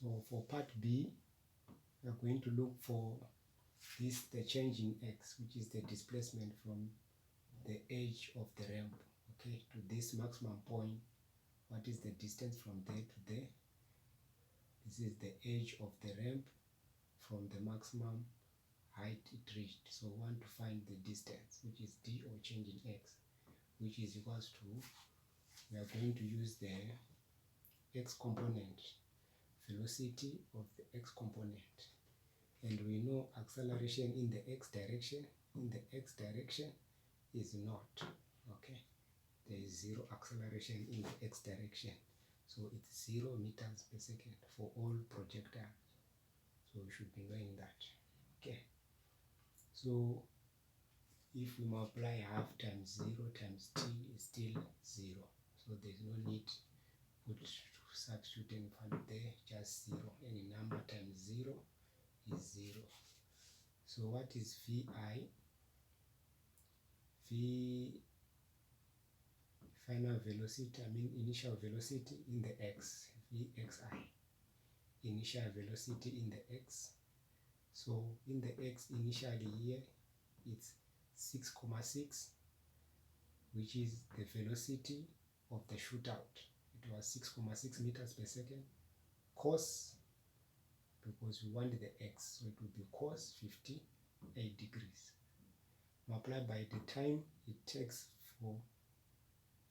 So for part B, we are going to look for this, the change in x, which is the displacement from the edge of the ramp, okay, to this maximum point. What is the distance from there to there? This is the edge of the ramp from the maximum height it reached. So we want to find the distance, which is d, or change in x, which is equals to, we are going to use the x component, velocity of the x component, and we know acceleration in the x direction is naught, okay. There is zero acceleration in the x direction, so it's 0 meters per second for all projectiles. So we should be knowing that, okay. So if we multiply half times 0 times t is still 0, so there's no need to substitute any value there, just 0. Any number times 0 is 0. So what is vi? V final velocity, initial velocity in the x, vxi, initial velocity in the x. So in the x initially here, it's 6,6, which is the velocity of the shootout. It was 6,6 meters per second. Cos, because we want the x, so it will be cos 58 degrees. Multiplied by the time it takes for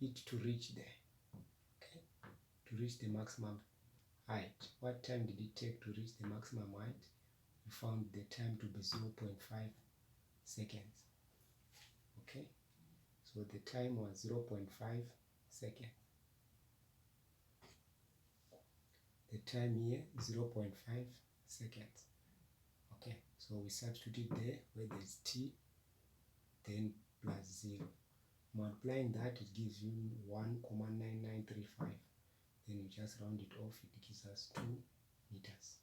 it to reach there, okay, to reach the maximum height. What time did it take to reach the maximum height? We found the time to be 0.5 seconds, okay. So the time was 0.5 seconds. The time here 0.5 seconds, okay. So we substitute there where there's t, then plus 0. Multiplying that, it gives you 1,9935. Then you just round it off, it gives us 2 meters.